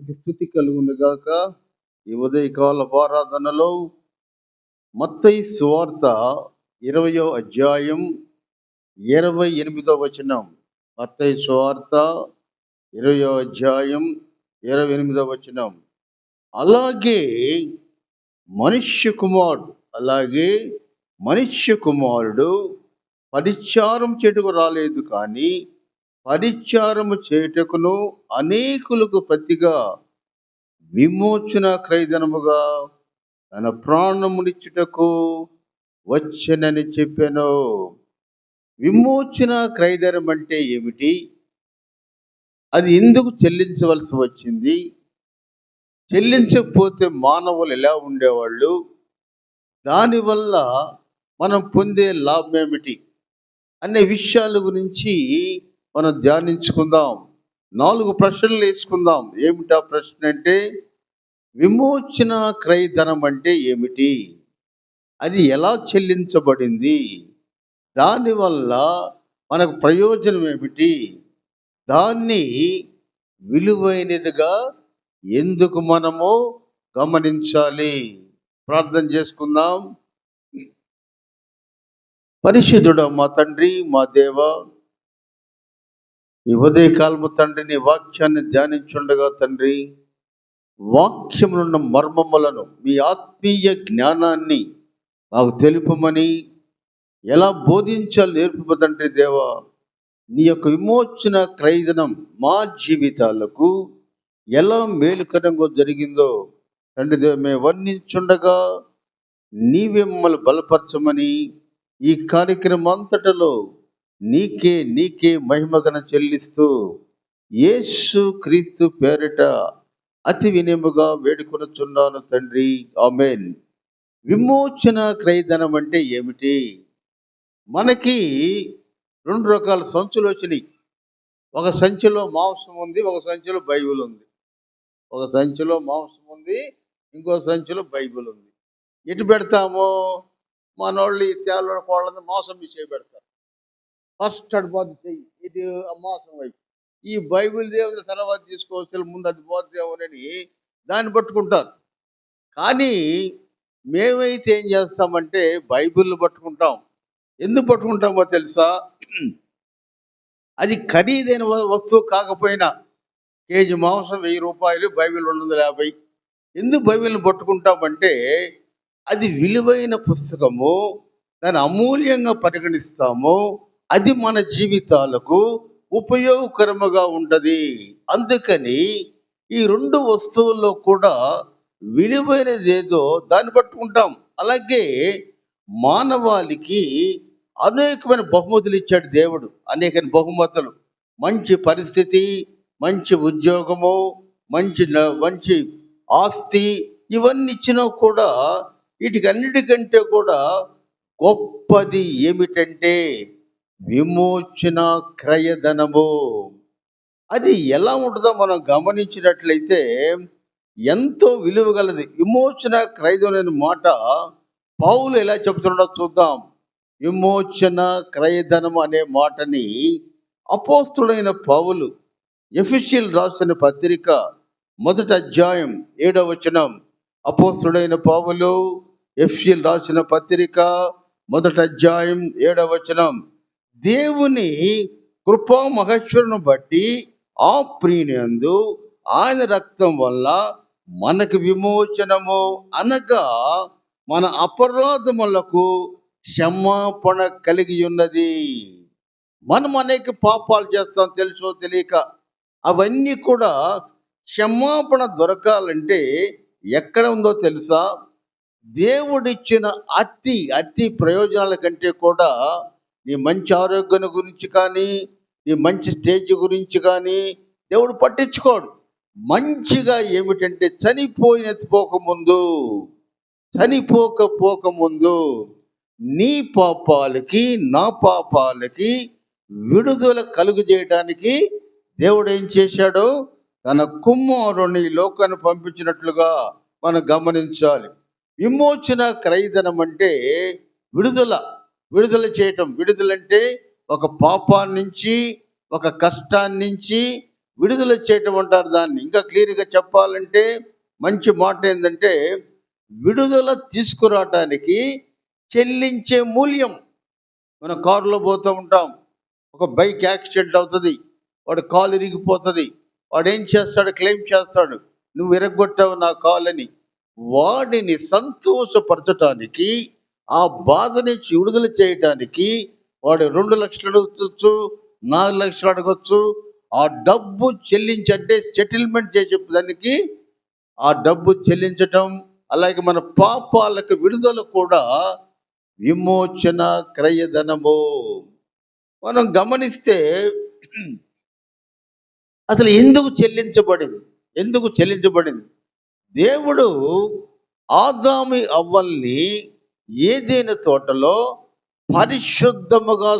స్తుతి కలుగును గాక. ఈ ఉదయకాల ఆరాధనలో మత్తయి సువార్త 20వ అధ్యాయం 28వ వచనం. మత్తయి సువార్త 20వ అధ్యాయం 28వ వచనం. అలాగే మనుష్య కుమారుడు పరిచారం చేటుకు రాలేదు, కానీ పరిచారము చేయుటకును అనేకులకు ప్రతిగా విమోచన క్రయధనముగా తన ప్రాణమునిచ్చుటకు వచ్చనని చెప్పాను. విమోచన క్రయధనం అంటే ఏమిటి? అది ఎందుకు చెల్లించవలసి వచ్చింది? చెల్లించకపోతే మానవులు ఎలా ఉండేవాళ్ళు? దానివల్ల మనం పొందే లాభం ఏమిటి అనే విషయాల గురించి మనం ధ్యానించుకుందాం. 4 ప్రశ్నలు వేసుకుందాం. ఏమిటా ప్రశ్న అంటే, విమోచన క్రయధనం అంటే ఏమిటి? అది ఎలా చెల్లించబడింది? దానివల్ల మనకు ప్రయోజనం ఏమిటి? దాన్ని విలువైనదిగా ఎందుకు మనము గమనించాలి? ప్రార్థన చేసుకుందాం. పరిశుద్ధుడా మా తండ్రి, మా దేవ, ఈ ఉదయకాలము తండ్రి నీ వాక్యాన్ని ధ్యానించుండగా తండ్రి, వాక్యములో ఉన్న మర్మములను, మీ ఆత్మీయ జ్ఞానాన్ని మాకు తెలుపమని, ఎలా బోధించాలి నేర్పు తండ్రి దేవా. నీ యొక్క విమోచన క్రయధనం మా జీవితాలకు ఎలా మేలుకరంగా జరిగిందో తండ్రి దేవ మేము వర్ణించుండగా నీవే మమ్మల్ని బలపరచమని, ఈ కార్యక్రమం అంతటలో నీకే మహిమగన చెల్లిస్తూ యేసు క్రీస్తు పేరిట అతి వినయముగా వేడుకొనుచున్నాను తండ్రి, ఆమేన్. విమోచన క్రయధనం అంటే ఏమిటి? మనకి 2 రకాల సంచులు వచ్చినాయి. ఒక సంచిలో మాంసం ఉంది, ఒక సంచిలో బైబిల్ ఉంది. ఒక సంచిలో మాంసం ఉంది, ఇంకో సంచిలో బైబిల్ ఉంది. ఎటు పెడతామో మనోళ్ళు ఈ తేళ్ళ కోళ్ళని మోసం చేయబెడతారు. ఫస్ట్ అడిపోద్ది చెయ్యి, ఇది మోసం వైపు. ఈ బైబిల్ దేవుని తర్వాత తీసుకోవచ్చు, ముందు అది పోద్దేమోనని దాన్ని పట్టుకుంటారు. కానీ మేమైతే ఏం చేస్తామంటే బైబిల్ని పట్టుకుంటాం. ఎందుకు పట్టుకుంటామో తెలుసా? అది ఖరీదైన వస్తువు కాకపోయినా, కేజీ మాంసం 1000 రూపాయలు, బైబిల్ 250. ఎందుకు బైబిల్ని పట్టుకుంటామంటే అది విలువైన పుస్తకము, దాన్ని అమూల్యంగా పరిగణిస్తాము. అది మన జీవితాలకు ఉపయోగకరముగా ఉంటుంది. అందుకని ఈ 2 వస్తువుల్లో కూడా విలువైనది ఏదో దాన్ని పట్టుకుంటాం. అలాగే మానవాళికి అనేకమైన బహుమతులు ఇచ్చాడు దేవుడు. అనేక బహుమతులు, మంచి పరిస్థితి, మంచి ఉద్యోగము, మంచి ఆస్తి, ఇవన్నీ ఇచ్చినా కూడా వీటికన్నిటికంటే కూడా గొప్పది ఏమిటంటే విమోచన క్రయధనము. అది ఎలా ఉంటుందో మనం గమనించినట్లయితే ఎంతో విలువ గలది. విమోచన క్రయధనం అనే మాట పౌలు ఎలా చెబుతున్నాడో చూద్దాం. విమోచన క్రయధనం అనే మాటని అపోస్తుడైన పౌలు ఎఫెసీయులకు రాసిన పత్రిక 1వ అధ్యాయం 7వ వచనం. అపోస్తుడైన పౌలు ఎఫెసీయులకు రాసిన పత్రిక 1వ అధ్యాయం 7వ వచనం. దేవుని కృపా మహేశ్వరుని బట్టి ఆ ప్రియునియందు ఆయన రక్తం వల్ల మనకు విమోచనము, అనగా మన అపరాధములకు క్షమాపణ కలిగి ఉన్నది. మనం అనేక పాపాలు చేస్తాం, తెలుసో తెలియక. అవన్నీ కూడా క్షమాపణ దొరకాలంటే ఎక్కడ ఉందో తెలుసా? దేవుడిచ్చిన అతి ప్రయోజనాల కంటే కూడా నీ మంచి ఆరోగ్యం గురించి కానీ, నీ మంచి స్టేజ్ గురించి కానీ దేవుడు పట్టించుకోడు. మంచిగా ఏమిటంటే చనిపోకపోకముందు నీ పాపాలకి నా పాపాలకి విడుదల కలుగు చేయడానికి దేవుడు ఏం చేశాడో తన కుమారుని లోకాన్ని పంపించినట్లుగా మనం గమనించాలి. విమోచన క్రయధనం అంటే విడుదల చేయటం. విడుదలంటే ఒక పాపాన్నించి, ఒక కష్టాన్నించి విడుదల చేయటం అంటారు దాన్ని. ఇంకా క్లియర్గా చెప్పాలంటే మంచి మాట ఏంటంటే, విడుదల తీసుకురావటానికి చెల్లించే మూల్యం. మనం కారులో పోతూ ఉంటాం, ఒక బైక్ యాక్సిడెంట్ అవుతుంది, వాడు కాలు ఇరిగిపోతుంది, వాడు ఏం చేస్తాడు? క్లెయిమ్ చేస్తాడు, నువ్వు ఇరగొట్టావు నా కాలని. వాడిని సంతోషపరచటానికి, ఆ బాధ నుంచి విడుదల చేయటానికి వాడు 2 లక్షలు అడగచ్చు, 4 లక్షలు అడగచ్చు. ఆ డబ్బు చెల్లించంటే సెటిల్మెంట్ చేసే దానికి ఆ డబ్బు చెల్లించటం. అలాగే మన పాపాలకు విడుదల కూడా విమోచన క్రయధనము. మనం గమనిస్తే అసలు ఎందుకు చెల్లించబడింది? దేవుడు ఆదాము అవ్వల్ని ఏదైనా తోటలో పరిశుద్ధముగా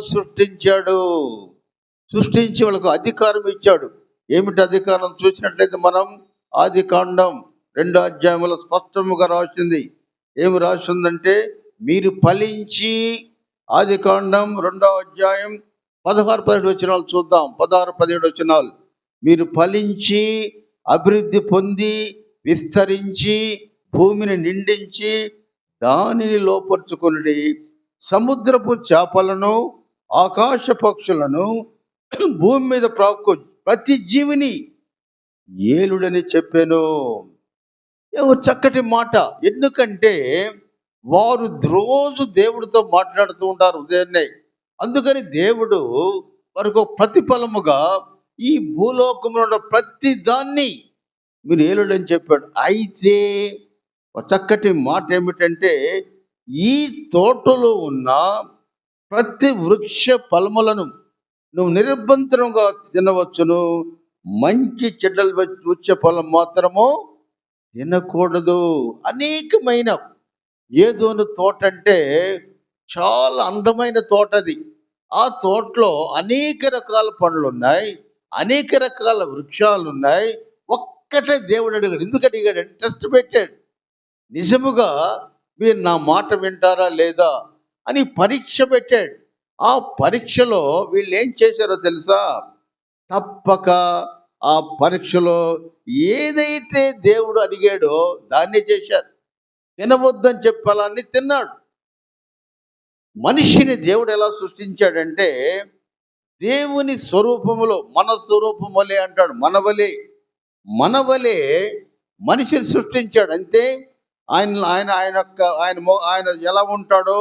సృష్టించి వాళ్ళకు అధికారం ఇచ్చాడు. ఏమిటి అధికారం? చూసినట్లయితే మనం ఆదికాండం 2వ అధ్యాయంలో స్పష్టముగా రాసింది. ఏమి రాసిందంటే, మీరు ఫలించి, ఆదికాండం 2వ అధ్యాయం 16-17 వచనాలు చూద్దాం. 16-17 వచనాలు. మీరు ఫలించి అభివృద్ధి పొంది విస్తరించి భూమిని నిండించి దానిని లోపరుచుకొనుడి, సముద్రపు చేపలను ఆకాశ పక్షులను భూమి మీద ప్రాకు ప్రతి జీవిని ఏలుడని చెప్పాను. ఏమో చక్కటి మాట. ఎందుకంటే వారు రోజు దేవుడితో మాట్లాడుతూ ఉంటారు ఉదయాన్నే. అందుకని దేవుడు వారికి ప్రతిఫలముగా ఈ భూలోకంలో ఉన్న ప్రతి దాన్ని మీరు ఏలుడని చెప్పాడు. అయితే ఒక చక్కటి మాట ఏమిటంటే, ఈ తోటలో ఉన్న ప్రతి వృక్ష ఫలములను నువ్వు నిరభ్యంతరంగా తినవచ్చును, మంచి చెడ్డలు వచ్చే ఫలం మాత్రము తినకూడదు. అనేకమైన ఏదోను తోట అంటే చాలా అందమైన తోట అది. ఆ తోటలో అనేక రకాల పండ్లు ఉన్నాయి, అనేక రకాల వృక్షాలు ఉన్నాయి. ఒక్కటే దేవుడు అడిగాడు. ఎందుకు అడిగాడు? టెస్ట్ పెట్టాడు. నిజముగా మీరు నా మాట వింటారా లేదా అని పరీక్ష పెట్టాడు. ఆ పరీక్షలో వీళ్ళు ఏం చేశారో తెలుసా? తప్పక ఆ పరీక్షలో ఏదైతే దేవుడు అడిగాడో దాన్ని చేశారు. తినవద్దని చెప్పాలని తిన్నాడు. మనిషిని దేవుడు ఎలా సృష్టించాడంటే, దేవుని స్వరూపములో, మన స్వరూపం వలె అంటాడు. మనవలే మనిషిని సృష్టించాడు. అంతే. ఆయన ఎలా ఉంటాడో,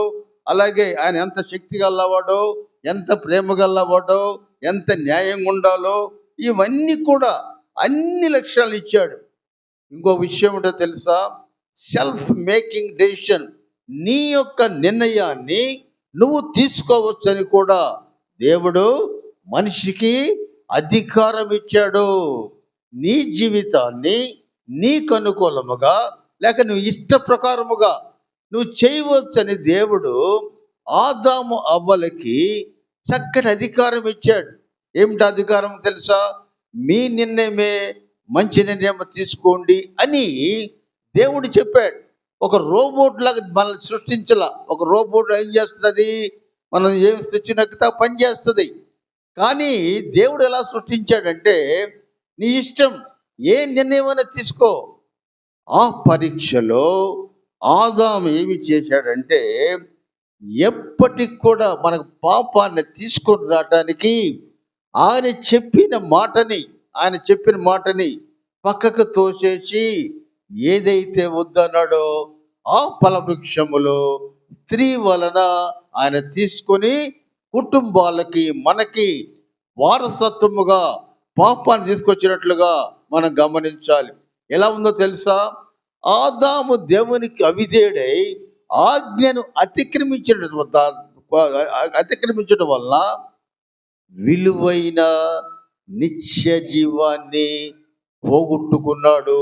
అలాగే ఆయన ఎంత శక్తి గలవాడో, ఎంత ప్రేమ గలవాడో, ఎంత న్యాయంగా ఉండాలో, ఇవన్నీ కూడా అన్ని లక్షణాలు ఇచ్చాడు. ఇంకో విషయం ఏంటో తెలుసా? Self making decision. నీ యొక్క నిర్ణయాన్ని నువ్వు తీసుకోవచ్చని కూడా దేవుడు మనిషికి అధికారం ఇచ్చాడు. నీ జీవితాన్ని నీకు అనుకూలముగా లేక నువ్వు ఇష్ట ప్రకారముగా నువ్వు చేయవచ్చని దేవుడు ఆదాము అవ్వలకి చక్కటి అధికారం ఇచ్చాడు. ఏమిటి అధికారం తెలుసా? మీ నిర్ణయమే మంచి నిర్ణయం తీసుకోండి అని దేవుడు చెప్పాడు. ఒక రోబోట్ లాగా మనల్ని సృష్టించాల. ఒక రోబోట్ ఏం చేస్తుంది? మనం ఏం సృష్టించినా పని చేస్తుంది. కానీ దేవుడు ఎలా సృష్టించాడంటే, నీ ఇష్టం, ఏ నిర్ణయమైనా తీసుకో. ఆ పరీక్షలో ఆదాము ఏమి చేశాడంటే, ఎప్పటికి కూడా మనకు పాపాన్ని తీసుకొని రావటానికి ఆయన చెప్పిన మాటని పక్కకు తోసేసి ఏదైతే వద్దన్నాడో ఆ ఫలవృక్షములో స్త్రీ వలన ఆయన తీసుకొని కుటుంబాలకి, మనకి వారసత్వముగా పాపాన్ని తీసుకొచ్చినట్లుగా మనం గమనించాలి. ఎలా ఉందో తెలుసా? ఆదాము దేవునికి అవిధేయుడై ఆజ్ఞను అతిక్రమించడం వల్ల విలువైన నిత్య జీవాన్ని పోగొట్టుకున్నాడు.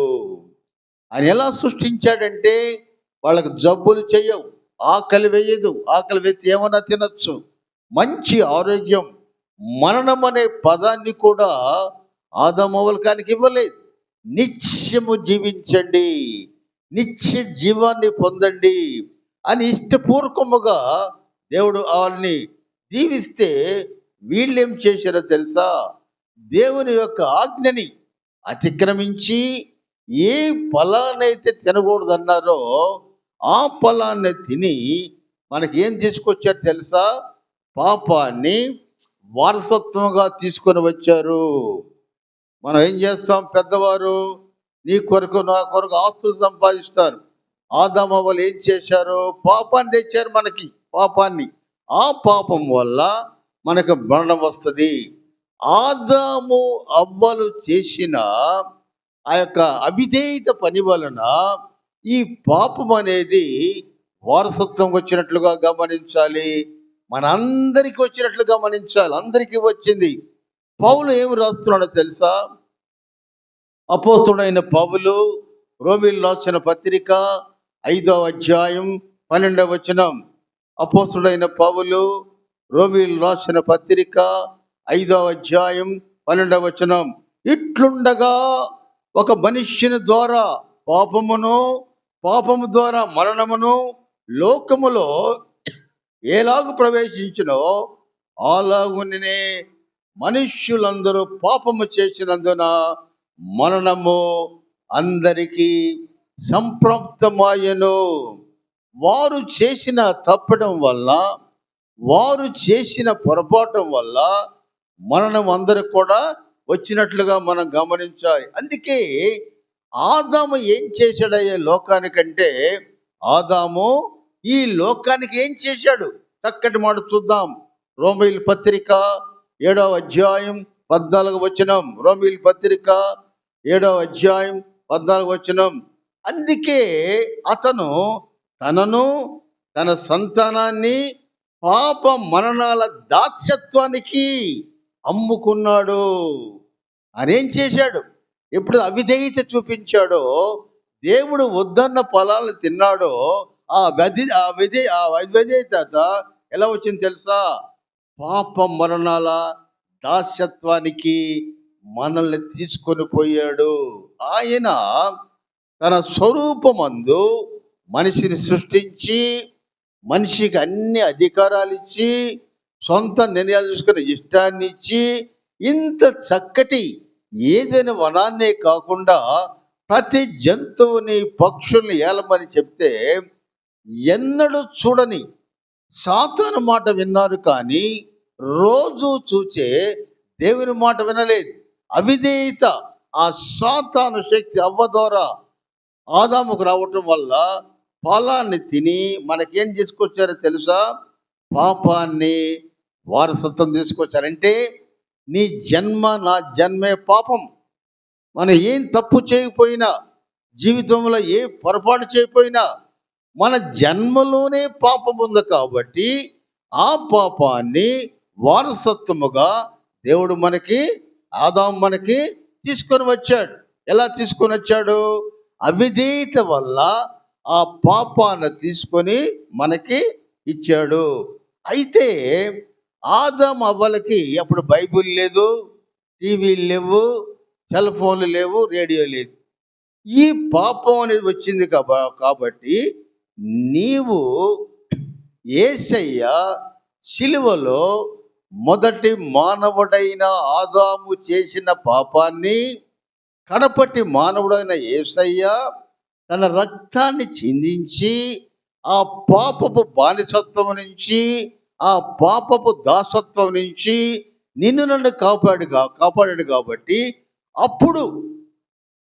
ఆయన ఎలా సృష్టించాడంటే, వాళ్ళకి జబ్బులు చేయవు, ఆకలి వేయదు, ఆకలి వేస్తే ఏమన్నా తినచ్చు, మంచి ఆరోగ్యం. మరణం అనే పదాన్ని కూడా ఆదామవలకానికి ఇవ్వలేదు. నిత్యము జీవించండి, నిత్య జీవాన్ని పొందండి అని ఇష్టపూర్వకముగా దేవుడు వాళ్ళని దీవిస్తే వీళ్ళేం చేశారో తెలుసా? దేవుని యొక్క ఆజ్ఞని అతిక్రమించి ఏ ఫలాన్నైతే తినకూడదన్నారో ఆ ఫలాన్ని తిని మనకి ఏం తీసుకొచ్చారు తెలుసా? పాపాన్ని వారసత్వంగా తీసుకొని వచ్చారు. మనం ఏం చేస్తాం? పెద్దవారు నీ కొరకు నా కొరకు ఆస్తులు సంపాదిస్తారు. ఆదామవ్వలు ఏం చేశారు? పాపాన్ని తెచ్చారు మనకి, పాపాన్ని. ఆ పాపం వల్ల మనకు మరణం వస్తుంది. ఆదాము అవ్వలు చేసిన ఆ యొక్క అవిధేయత పని వలన ఈ పాపం అనేది వారసత్వం వచ్చినట్లుగా గమనించాలి. మనందరికీ వచ్చినట్లు గమనించాలి. అందరికీ వచ్చింది. పౌలు ఏమి రాస్తున్నాడో తెలుసా? అపోస్తుడైన పౌలు రోమీయులకు రాసిన పత్రిక 5వ అధ్యాయం 12వ వచనం. అపోస్తుడైన పౌలు రోమీయులకు రాసిన పత్రిక 5వ అధ్యాయం 12వ వచనం. ఇట్లుండగా ఒక మనుష్యుని ద్వారా పాపము ద్వారా మరణమును లోకములో ఎలాగు ప్రవేశించినో అలాగునే మనుష్యులందరూ పాపము చేసినందున మరణము అందరికీ సంప్రాప్తమాయెను. వారు చేసిన తప్పడం వల్ల, వారు చేసిన పొరపాటు వల్ల మరణం అందరికి కూడా వచ్చినట్లుగా మనం గమనించాలి. అందుకే ఆదాము ఏం చేశాడయ్యే లోకానికంటే, ఆదాము ఈ లోకానికి ఏం చేశాడు? చక్కటి మాట చూద్దాం. రోమీయుల పత్రిక 7వ అధ్యాయం 14వ వచనం. రోమీయుల పత్రిక 7వ అధ్యాయం 14వ వచనం. అందుకే అతను తనను తన సంతానాన్ని పాప మరణాల దాస్యత్వానికి అమ్ముకున్నాడు. అనేం చేశాడు? ఎప్పుడు అవిధేయత చూపించాడో, దేవుడు వద్దన్న ఫలాలను తిన్నాడో, ఆ అవిధేయత ఎలా వచ్చింది తెలుసా? పాప మరణాల దాస్యత్వానికి మనల్ని తీసుకొని పోయాడు. ఆయన తన స్వరూపమందు మనిషిని సృష్టించి, మనిషికి అన్ని అధికారాలు ఇచ్చి, సొంత నిర్ణయాలు చూసుకునే ఇష్టాన్ని ఇచ్చి, ఇంత చక్కటి ఏదైనా వనాన్నే కాకుండా ప్రతి జంతువుని పక్షుల్ని ఏలమని చెప్తే ఎన్నడూ చూడని సాతాను మాట విన్నారు, కానీ రోజు చూచే దేవుని మాట వినలేదు. అవిధేయత, ఆ సాతాను శక్తి అవ్వ ద్వారా ఆదాముకు రావటం వల్ల ఫలాన్ని తిని మనకేం తీసుకొచ్చారో తెలుసా? పాపాన్ని వారసత్వం తీసుకొచ్చారంటే నీ జన్మ నా జన్మే పాపం. మనం ఏం తప్పు చేయకపోయినా, జీవితంలో ఏ పొరపాటు చేయకపోయినా మన జన్మలోనే పాపం ఉంది. కాబట్టి ఆ పాపాన్ని వారసత్వముగా దేవుడు ఆదాము మనకి తీసుకొని వచ్చాడు. ఎలా తీసుకొని వచ్చాడు? అవిధేయత వల్ల ఆ పాపాన్ని తీసుకొని మనకి ఇచ్చాడు. అయితే ఆదాము అవ్వలకి అప్పుడు బైబిల్ లేదు, టీవీలు లేవు, సెల్ ఫోన్లు లేవు, రేడియో లేదు. ఈ పాపం అనేది వచ్చింది కాబట్టి నీవు యేసయ్య శిలువలో మొదటి మానవుడైన ఆదాము చేసిన పాపాన్ని కడపటి మానవుడైన యేసయ్య తన రక్తాన్ని చిందించి ఆ పాపపు బానిసత్వం నుంచి, ఆ పాపపు దాసత్వం నుంచి నిన్ను నన్ను కాపాడాడు. కాబట్టి అప్పుడు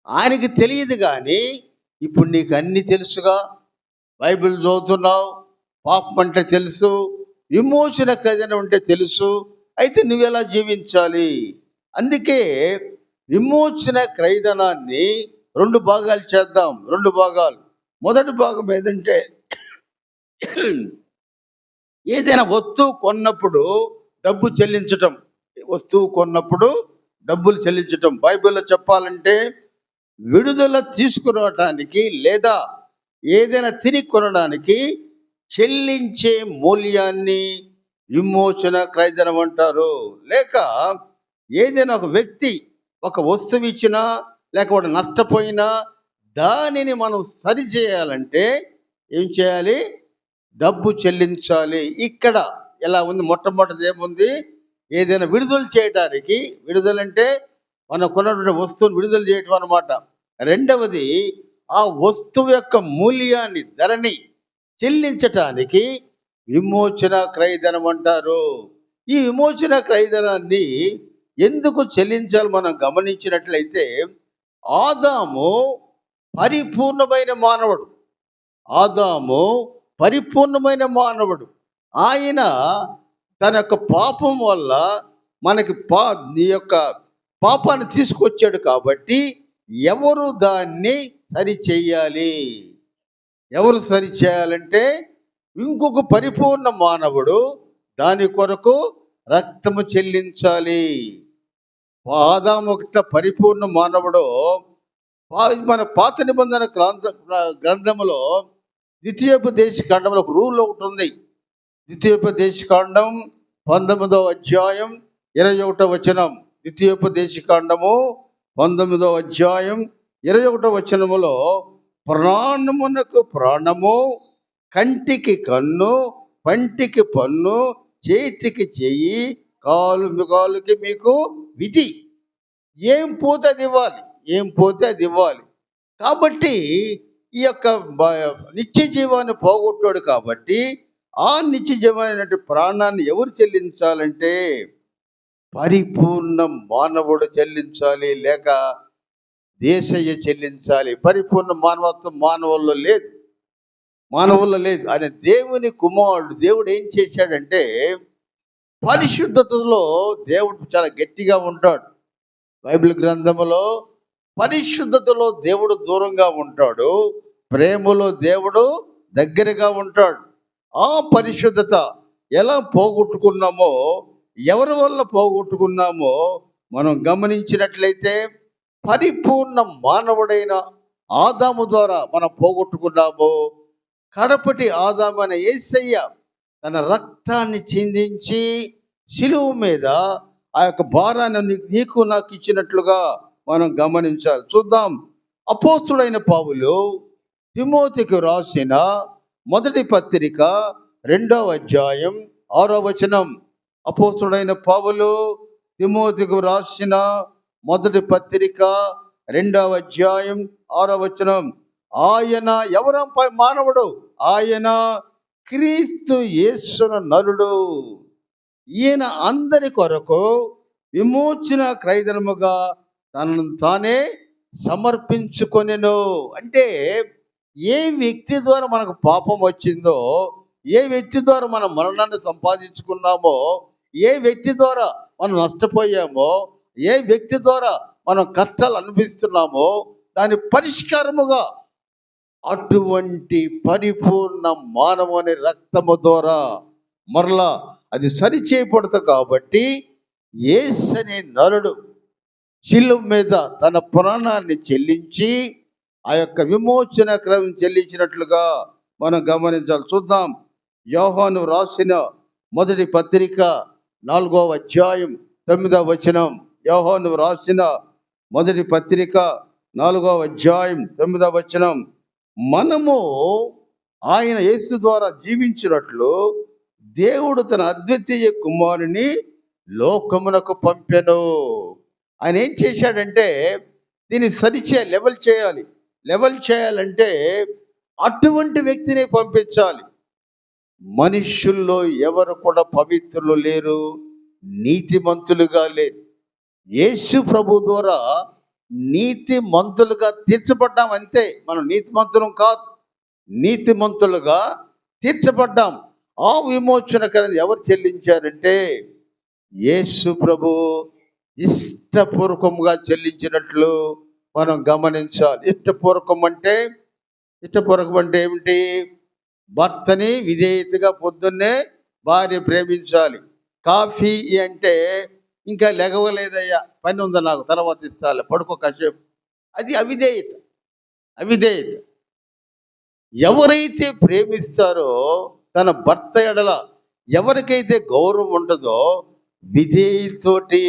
ఆయనకి తెలియదు, కానీ ఇప్పుడు నీకు అన్ని తెలుసుగా. బైబిల్ చదువుతున్నావు, పాపం అంటే తెలుసు, విమోచన ఏదైనా ఉంటే తెలుసు. అయితే నువ్వెలా జీవించాలి? అందుకే విమోచన క్రైదనాన్ని 2 భాగాలు చేద్దాం. 2 భాగాలు. మొదటి భాగం ఏదంటే, ఏదైనా వస్తువు కొన్నప్పుడు డబ్బు చెల్లించటం. వస్తువు కొన్నప్పుడు డబ్బులు చెల్లించటం. బైబిల్లో చెప్పాలంటే విడుదల తీసుకురావటానికి లేదా ఏదైనా తిరిగి కొనడానికి చెల్లించే మూల్యాన్ని విమోచన క్రైదనం అంటారు. లేక ఏదైనా ఒక వ్యక్తి ఒక వస్తువు ఇచ్చినా లేకపోతే నష్టపోయినా దానిని మనం సరి చేయాలంటే ఏం చేయాలి? డబ్బు చెల్లించాలి. ఇక్కడ ఎలా ఉంది? మొట్టమొదటిది ఏముంది? ఏదైనా విడుదల చేయడానికి, విడుదలంటే మనకున్నటువంటి వస్తువును విడుదల చేయటం అన్నమాట. రెండవది, ఆ వస్తువు యొక్క మూల్యాన్ని, ధరని చెల్లించటానికి విమోచన క్రయధనం అంటారు. ఈ విమోచన క్రయధనాన్ని ఎందుకు చెల్లించాలి మనం గమనించినట్లయితే, ఆదాము పరిపూర్ణమైన మానవుడు. ఆదాము పరిపూర్ణమైన మానవుడు. ఆయన తన యొక్క పాపం వల్ల మనకి నీ యొక్క పాపాన్ని తీసుకొచ్చాడు కాబట్టి ఎవరు దాన్ని సరి చేయాలి? ఎవరు సరి చేయాలంటే ఇంకొక పరిపూర్ణ మానవుడు దాని కొరకు రక్తము చెల్లించాలి. ఆదాము ఒక పరిపూర్ణ మానవుడు. మన పాత నిబంధన గ్రంథములో ద్వితీయోపదేశ కాండంలో ఒక రూల్ ఒకటి ఉంది. ద్వితీయోపదేశ కాండం 19వ అధ్యాయం 21వ వచనం. ద్వితీయోపదేశ కాండము 19వ అధ్యాయం 21వ వచనములో, ప్రాణమునకు ప్రాణము, కంటికి కన్ను, పంటికి పన్ను, చేతికి చెయ్యి, కాలుకి మీకు విధి. ఏం పోతే అది ఇవ్వాలి, ఏం పోతే అది ఇవ్వాలి. కాబట్టి ఈ యొక్క నిత్య జీవాన్ని పోగొట్టాడు కాబట్టి ఆ నిత్య జీవమైన ప్రాణాన్ని ఎవరు చెల్లించాలంటే పరిపూర్ణ మానవుడు చెల్లించాలి, లేక దేశయ్య చెల్లించాలి. పరిపూర్ణ మానవత్వం మానవుల్లో లేదు, మానవుల్లో లేదు. ఆయన దేవుని కుమారుడు. దేవుడు ఏం చేశాడంటే, పరిశుద్ధతలో దేవుడు చాలా గట్టిగా ఉంటాడు. బైబిల్ గ్రంథములో పరిశుద్ధతలో దేవుడు దూరంగా ఉంటాడు, ప్రేమలో దేవుడు దగ్గరగా ఉంటాడు. ఆ పరిశుద్ధత ఎలా పోగొట్టుకున్నామో, ఎవరి వల్ల పోగొట్టుకున్నామో మనం గమనించినట్లయితే, పరిపూర్ణ మానవుడైన ఆదాము ద్వారా మనం పోగొట్టుకున్నాము. కడపటి ఆదాము అనే యేసయ్య తన రక్తాన్ని చిందించి శిలువ మీద ఆ యొక్క భారాన్ని నీకు నాకు ఇచ్చినట్లుగా మనం గమనించాలి. చూద్దాం. అపోస్తుడైన పౌలు తిమోతికి రాసిన మొదటి పత్రిక 2వ అధ్యాయం 6వ వచనం. అపోస్తుడైన పౌలు తిమోతికి రాసిన మొదటి పత్రిక 2వ అధ్యాయం 6వ వచనం. ఆయన ఎవరంపై మానవుడు? ఆయన క్రీస్తు యేసున నరుడు. ఈయన అందరి కొరకు విమోచన క్రయధనముగా తనను తానే సమర్పించుకొనెను. అంటే ఏ వ్యక్తి ద్వారా మనకు పాపం వచ్చిందో, ఏ వ్యక్తి ద్వారా మనం మరణాన్ని సంపాదించుకున్నామో, ఏ వ్యక్తి ద్వారా మనం నష్టపోయామో, ఏ వ్యక్తి ద్వారా మనం కష్టాలు అనుభవిస్తున్నామో దాని పరిష్కారముగా అటువంటి పరిపూర్ణ మానవుని రక్తము ద్వారా మరలా అది సరిచేయబడదు. కాబట్టి యేసనే నరుడు శిలువ మీద తన ప్రాణాన్ని చెల్లించి ఆ యొక్క విమోచన క్రమం చెల్లించినట్లుగా మనం గమనించాలి. చూద్దాం. యోహాను రాసిన మొదటి పత్రిక 4వ అధ్యాయం 9వ వచనం. యోహాను రాసిన మొదటి పత్రిక 4వ అధ్యాయం 9వ వచనం. మనము ఆయన యేసు ద్వారా జీవించినట్లు దేవుడు తన అద్వితీయ కుమారుని లోకమునకు పంపెను. ఆయన ఏం చేశాడంటే, దీన్ని సరిచేయాలి, లెవెల్ చేయాలంటే అటువంటి వ్యక్తిని పంపించాలి. మనుషుల్లో ఎవరు కూడా పవిత్రులు లేరు, నీతిమంతులుగా లేరు. యేసు ప్రభు ద్వారా నీతిమంతులుగా తీర్చబడ్డాం, అంతే. మనం నీతిమంతులం కాదు, నీతిమంతులుగా తీర్చబడ్డాం. ఆ విమోచనకరం ఎవరు చెల్లించారంటే యేసు ప్రభు ఇష్టపూర్వకంగా చెల్లించినట్లు మనం గమనించాలి. ఇష్టపూర్వకం అంటే ఏమిటి? భర్తని విధేయతగా పొద్దున్నే భార్య ప్రేమించాలి. కాఫీ అంటే ఇంకా లెగవలేదయ్యా, పని ఉందా, నాకు తర్వాత ఇస్తాలే, పడుకో కాసేపు. అది అవిధేయత. ఎవరైతే ప్రేమిస్తారో తన భర్త ఎడల ఎవరికైతే గౌరవం ఉండదో విధేయతోటి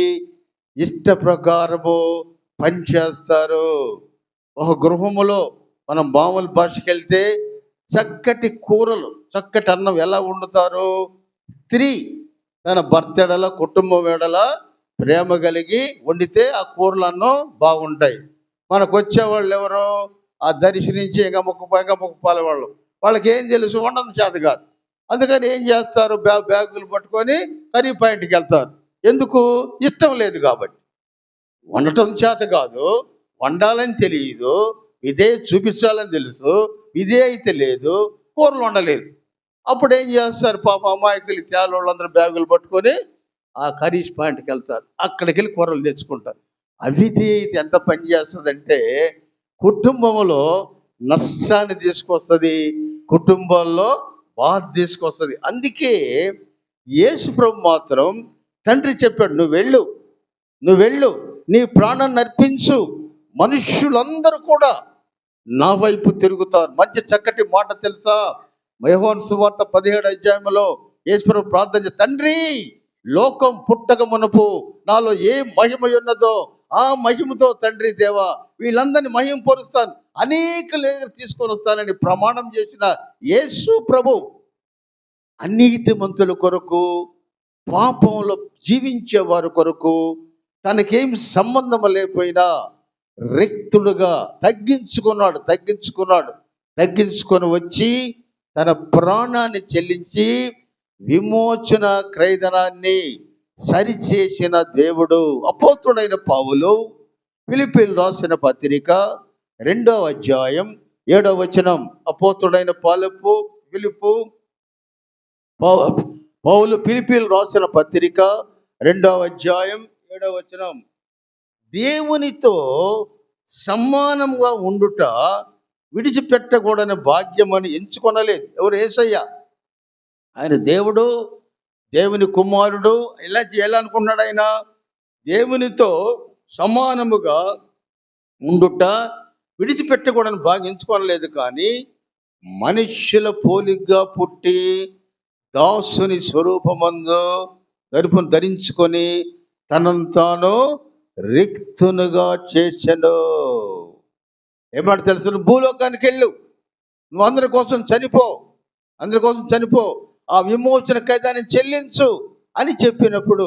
ఇష్ట ప్రకారము పనిచేస్తారు. ఒక గృహములో మనం మామూలు భాషకి వెళ్తే చక్కటి కూరలు, చక్కటి అన్నం ఎలా వండుతారు? స్త్రీ తన భర్త ఎడల కుటుంబం ఎడల ప్రేమ కలిగి వండితే ఆ కూరలన్నో బాగుంటాయి. మనకు వచ్చేవాళ్ళు ఎవరు? ఆ దర్శనించి ఇంకా ముక్కుపాల వాళ్ళకి ఏం తెలుసు? వండడం చేత కాదు. అందుకని ఏం చేస్తారు? బ్యాగులు పట్టుకొని కర్రీ పాయింట్కి వెళ్తారు. ఎందుకు? ఇష్టం లేదు కాబట్టి. వండటం చేత కాదు, వండాలని తెలియదు, ఇదే చూపించాలని తెలుసు, ఇదే అయితే లేదు, కూరలు వండలేదు. అప్పుడు ఏం చేస్తారు? పాప అమాయకులు తేలోళ్ళందరూ బ్యాగులు పట్టుకొని ఆ కర్రీస్ పాయింట్కి వెళ్తారు. అక్కడికి వెళ్ళి కూరలు తెచ్చుకుంటారు. అవిధి అయితే ఎంత పని చేస్తుందంటే కుటుంబంలో నష్టాన్ని తీసుకొస్తుంది, కుటుంబాల్లో బాధ తీసుకొస్తుంది. అందుకే యేసు ప్రభు మాత్రం తండ్రి చెప్పాడు, నువ్వు వెళ్ళు, నీ ప్రాణాన్ని అర్పించు, మనుష్యులందరూ కూడా నా వైపు తిరుగుతారు. మంచి చక్కటి మాట తెలుసా? యోహాను సువార్త 17వ అధ్యాయంలో యేసుప్రభు ప్రార్థన, తండ్రి, లోకం పుట్టక మునుపు నాలో ఏ మహిమ ఉన్నదో ఆ మహిమతో తండ్రి దేవా వీళ్ళందరినీ మహిమ పరుస్తాను, అనేక లేఖలు తీసుకొని వస్తానని ప్రమాణం చేసిన యేసు ప్రభు అనీతిమంతుల కొరకు, పాపంలో జీవించే వారి కొరకు తనకేం సంబంధం లేకపోయినా రిక్తుడుగా తగ్గించుకొని వచ్చి తన ప్రాణాన్ని చెల్లించి విమోచన క్రయధనాన్ని సరిచేసిన దేవుడు. అపోస్తుడైన పౌలు ఫిలిప్పీయులకు రాసిన పత్రిక 2వ అధ్యాయం 7వ వచనం. అపోస్తుడైన పౌలు ఫిలిప్పీయులకు రాసిన పత్రిక 2వ అధ్యాయం 7వ వచనం. దేవునితో సమానంగా ఉండుట విడిచిపెట్టకూడని భాగ్యం అని ఎంచుకొనలేదు. ఎవరు? యేసయ్య. ఆయన దేవుడు, దేవుని కుమారుడు. ఇలా చేయాలనుకున్నాడు ఆయన. దేవునితో సమానముగా ఉండుట విడిచిపెట్టకూడని భాగ్యం ఎంచుకోనలేదు. కానీ మనుష్యుల పోలికగా పుట్టి దాసుని స్వరూపమందు గరుపును ధరించుకొని తనను తాను రిక్తునుగా చేసెను. ఏమాట తెలుసు? నువ్వు భూలోకానికి వెళ్ళు, నువ్వు అందరి కోసం చనిపో, ఆ విమోచన ఖైదాన్ని చెల్లించు అని చెప్పినప్పుడు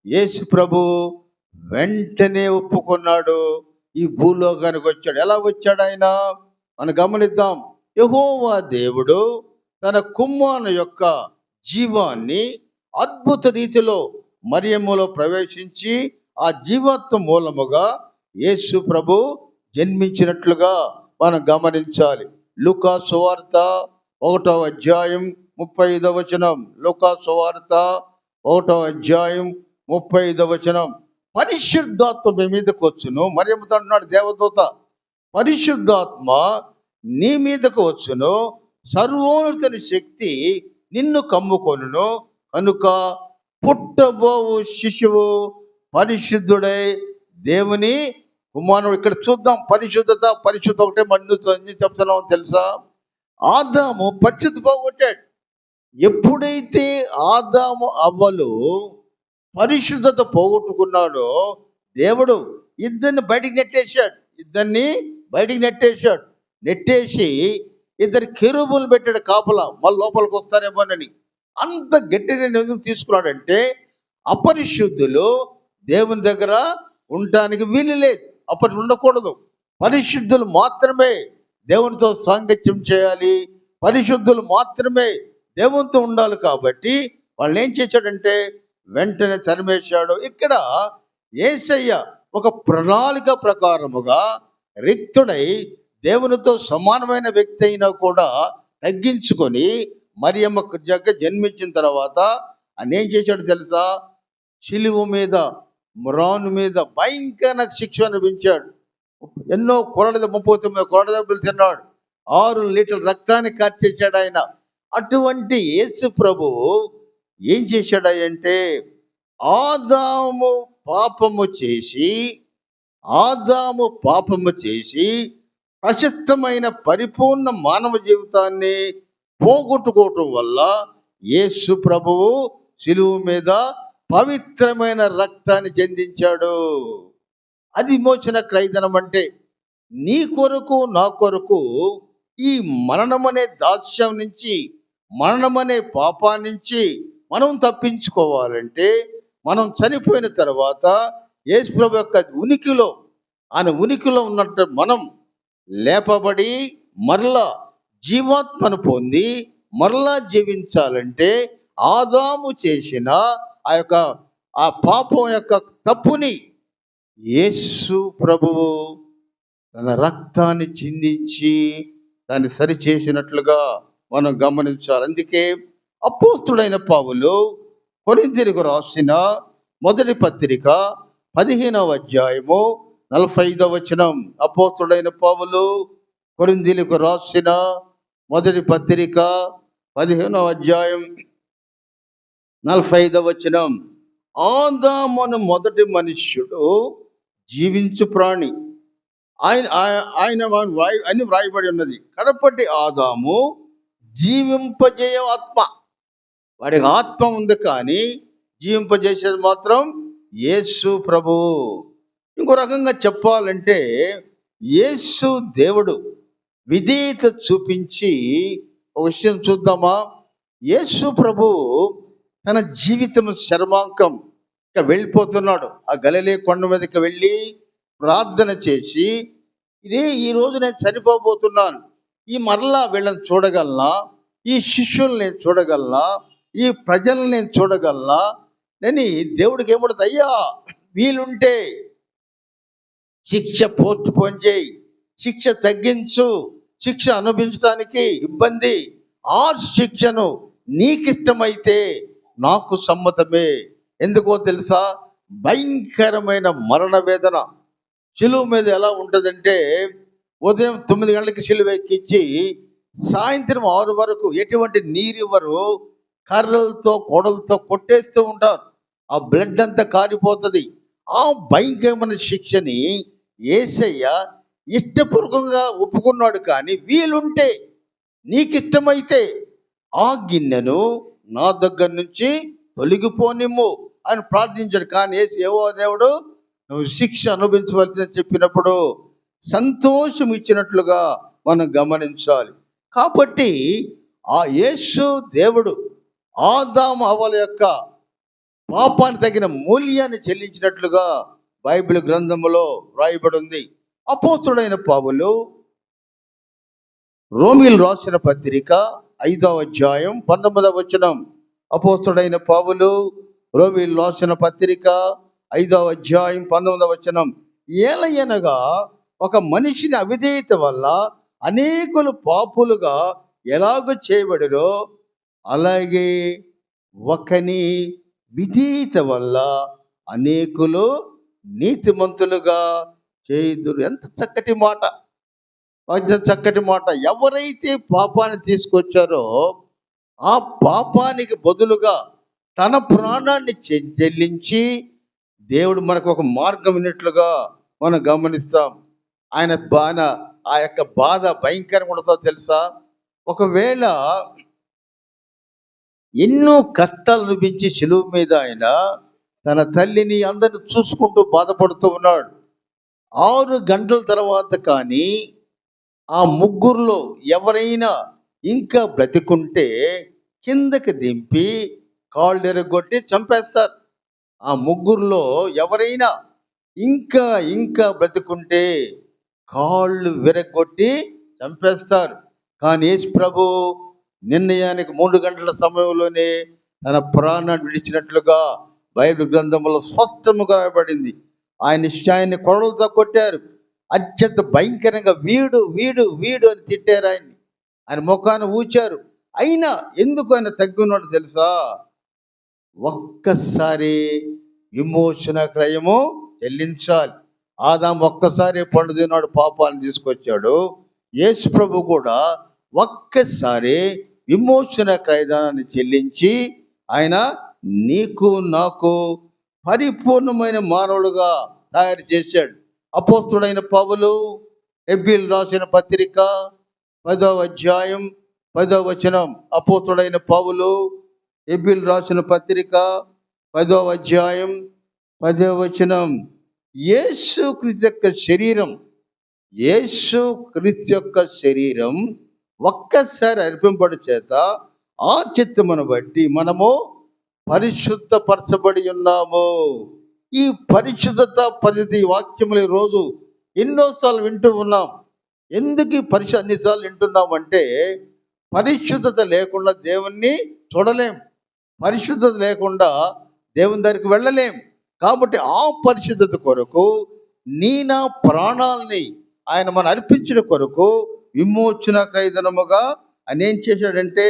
యేసు ప్రభు వెంటనే ఒప్పుకున్నాడు. ఈ భూలోకానికి వచ్చాడు. ఎలా వచ్చాడు ఆయన? మనం గమనిద్దాం. యెహోవా దేవుడు తన కుమారుని యొక్క జీవాన్ని అద్భుత రీతిలో మరియమ్మలో ప్రవేశించి ఆ జీవత్వ మూలముగా యేసు ప్రభు జన్మించినట్లుగా మనం గమనించాలి. లూకా సువార్త 1వ అధ్యాయం 35వ వచనం. లూకా సువార్త 1వ అధ్యాయం 35వ వచనం. పరిశుద్ధాత్మ మీ మీదకు వచ్చును. మరియమ్మతో అంటున్నాడు దేవదూత, పరిశుద్ధాత్మ నీ మీదకు వచ్చును, సర్వోన్నతుని శక్తి నిన్ను కమ్ముకొనును, కనుక పుట్టబోవు శిశువు పరిశుద్ధుడై దేవుని కుమారుడు. ఇక్కడ చూద్దాం, పరిశుద్ధత ఒకటే మండుతుంది చెప్తున్నాం తెలుసా? ఆదాము పరిశుద్ధ పోగొట్టాడు. ఎప్పుడైతే ఆదాము అవ్వలు పరిశుద్ధత పోగొట్టుకున్నాడో దేవుడు ఇద్దరిని బయటికి నెట్టేసి ఇద్దరు కెరూబులు పెట్టాడు కాపలా, మళ్ళీ లోపలికి వస్తారేమోనని. అంత గట్టిని ఎందుకు తీసుకున్నాడంటే అపరిశుద్ధులు దేవుని దగ్గర ఉండటానికి వీలు లేదు, అప్పటి ఉండకూడదు. పరిశుద్ధులు మాత్రమే దేవునితో సాంగత్యం చేయాలి, పరిశుద్ధులు మాత్రమే దేవునితో ఉండాలి. కాబట్టి వాళ్ళు ఏం చేశాడంటే వెంటనే తరిమేశాడు. ఇక్కడ యేసయ్య ఒక ప్రణాళిక ప్రకారముగా రిక్తుడై దేవునితో సమానమైన వ్యక్తి అయినా కూడా తగ్గించుకొని మరియమ్మ జన్మించిన తర్వాత ఆయన ఏం చేశాడు తెలుసా? శిలువ మీద, మ్రాను మీద భయంకర శిక్ష అనిపించాడు. ఎన్నో 39 కొరడ దెబ్బలు తిన్నాడు. 6 లీటర్ల రక్తాన్ని కార్చేశాడు ఆయన. అటువంటి యేసు ప్రభు ఏం చేశాడంటే ఆదాము పాపము చేసి ప్రశస్తమైన పరిపూర్ణ మానవ జీవితాన్ని పోగొట్టుకోవటం వల్ల యేసు ప్రభువు శిలువ మీద పవిత్రమైన రక్తాన్ని చెందించాడు. అది విమోచన క్రయధనం. అంటే నీ కొరకు నా కొరకు ఈ మరణమనే దాస్యం నుంచి, మరణమనే పాపాన్నించి మనం తప్పించుకోవాలంటే మనం చనిపోయిన తర్వాత యేసు ప్రభు యొక్క ఉనికిలో, ఆయన ఉనికిలో ఉన్నట్టు మనం లేపబడి మరలా జీవాత్మను పొంది మరలా జీవించాలంటే ఆదాము చేసిన ఆ పాపం యొక్క తప్పుని యేసు ప్రభువు తన రక్తాన్ని చిందించి దాన్ని సరిచేసినట్లుగా మనం గమనించాలి. అందుకే అపోస్తుడైన పౌలు కొరింథీయులకు రాసిన మొదటి పత్రిక 15వ అధ్యాయము 45వ వచనం. అపోస్తుడైన పౌలు కొరింథీయులకు రాసిన మొదటి పత్రిక 15వ అధ్యాయం 45వ వచనం. ఆదామును మొదటి మనుష్యుడు జీవించు ప్రాణి, ఆయన అని వ్రాయబడి ఉన్నది. కడపటి ఆదాము జీవింపజేయ ఆత్మ. వాడికి ఆత్మ ఉంది, కానీ జీవింపజేసేది మాత్రం యేసు ప్రభువు. ఇంకో రకంగా చెప్పాలంటే యేసు దేవుడు విధేయత చూపించి ఒక విషయం చూద్దామా. యేసు ప్రభువు తన జీవితం శర్మాంకం వెళ్ళిపోతున్నాడు. ఆ గలిలే కొండ మీదకి వెళ్ళి ప్రార్థన చేసి, ఈ రోజు నేను చనిపోబోతున్నాను, ఈ మరలా వీళ్ళని చూడగలనా, ఈ శిష్యుల్ని నేను చూడగలనా, ఈ ప్రజల్ని నేను చూడగలనా అని దేవుడికి ఏమడుతుంది, అయ్యా వీలుంటే శిక్ష పోస్ట్ పోన్ చేయి, శిక్ష తగ్గించు, శిక్ష అనుభవించడానికి ఇబ్బంది, ఆ శిక్షను నీకిష్టమైతే నాకు సమ్మతమే. ఎందుకో తెలుసా, భయంకరమైన మరణ వేదన శిలువ మీద ఎలా ఉంటుందంటే, ఉదయం 9 గంటలకి శిలువ ఎక్కించి సాయంత్రం 6 వరకు ఎటువంటి నీరు ఇవ్వరు, కర్రలతో కొడలతో కొట్టేస్తూ ఉంటారు. ఆ బ్లడ్ అంతా కారిపోతుంది. ఆ భయంకరమైన శిక్షని యేసయ్య ఇష్టపూర్వకంగా ఒప్పుకున్నాడు. కానీ వీలుంటే నీకిష్టమైతే ఆ గిన్నెను నా దగ్గర నుంచి తొలగిపోనిమ్ము అని ప్రార్థించాడు. కానీ ఏవో దేవుడు నువ్వు శిక్ష అనుభవించవలసిందని చెప్పినప్పుడు సంతోషం ఇచ్చినట్లుగా మనం గమనించాలి. కాబట్టి ఆ యేసు దేవుడు ఆదాము హవ్వల యొక్క పాపానికి తగిన మూల్యాన్ని చెల్లించినట్లుగా బైబిల్ గ్రంథములో రాయబడి ఉంది. అపోస్తుడైన పౌలు రోమీయులకు రాసిన పత్రిక 5వ అధ్యాయం 19వ వచనం. అపోస్తుడైన పౌలు రోమీయులకు రాసిన పత్రిక 5వ అధ్యాయం 19వ వచనం. ఏలయనగా ఒక మనిషిని అవిధేయత వల్ల అనేకులు పాపులుగా ఎలాగో చేయబడిరో, అలాగే ఒకని విధేయత వల్ల అనేకులు నీతిమంతులుగా చేయుదురు. ఎంత చక్కటి మాట, చక్కటి మాట. ఎవరైతే పాపాన్ని తీసుకొచ్చారో ఆ పాపానికి బదులుగా తన ప్రాణాన్ని చెల్లించి దేవుడు మనకు ఒక మార్గం ఉన్నట్లుగా మనం గమనిస్తాం. ఆయన ఆ యొక్క బాధ భయంకరంగా ఉండదో తెలుసా. ఒకవేళ ఎన్నో కష్టాలు అనిపించి శిలువ మీద ఆయన తన తల్లిని అందరిని చూసుకుంటూ బాధపడుతూ ఉన్నాడు. 6 గంటల తర్వాత కానీ ఆ ముగ్గురులో ఎవరైనా ఇంకా బ్రతికుంటే కిందకి దింపి కాళ్ళు ఎరగొట్టి చంపేస్తారు. ఆ ముగ్గురులో ఎవరైనా ఇంకా బ్రతికుంటే కాళ్ళు విరగొట్టి చంపేస్తారు. కానీ యేసు ప్రభు నిర్ణయానికి 3 గంటల సమయంలోనే తన ప్రాణాన్ని విడిచినట్లుగా బైబిల్ గ్రంథంలో స్పష్టముగా రాయబడింది. ఆయన్ని కొరలతో కొట్టారు, అత్యంత భయంకరంగా వీడు వీడు వీడు అని తిట్టారు. ఆయన ముఖాన్ని ఊచారు. అయినా ఎందుకు ఆయన తగ్గి ఉన్నాడు తెలుసా, ఒక్కసారి విమోచన క్రయము చెల్లించాలి. ఆదాము ఒక్కసారి పండు తిన్నాడు, పాపాలను తీసుకొచ్చాడు. యేసు ప్రభు కూడా ఒక్కసారి విమోచన క్రయదానాన్ని చెల్లించి ఆయన నీకు నాకు పరిపూర్ణమైన మానవులుగా తయారు చేశాడు. అపోస్తుడైన పౌలు హెబ్రీయులకు రాసిన పత్రిక 10వ అధ్యాయం 10వ వచనం. అపోస్తుడైన పౌలు హెబ్రీయులకు రాసిన పత్రిక 10వ అధ్యాయం 10వ వచనం. యేసుక్రీస్తు యొక్క శరీరం ఒక్కసారి అర్పింపడు చేత ఆ చిత్తమును బట్టి మనము పరిశుద్ధపరచబడి ఉన్నాము. ఈ పరిశుద్ధత పరిధి వాక్యములు ఈరోజు ఎన్నోసార్లు వింటూ ఉన్నాం. ఎందుకు ఈ అన్నిసార్లు వింటున్నామంటే, పరిశుద్ధత లేకుండా దేవుణ్ణి చూడలేం, పరిశుద్ధత లేకుండా దేవుని దగ్గరికి వెళ్ళలేం. కాబట్టి ఆ పరిశుద్ధత కొరకు నా ప్రాణాలని ఆయన మనం అర్పించిన కొరకు విమోచన క్రయధనముగా ఆయన ఏం చేశాడంటే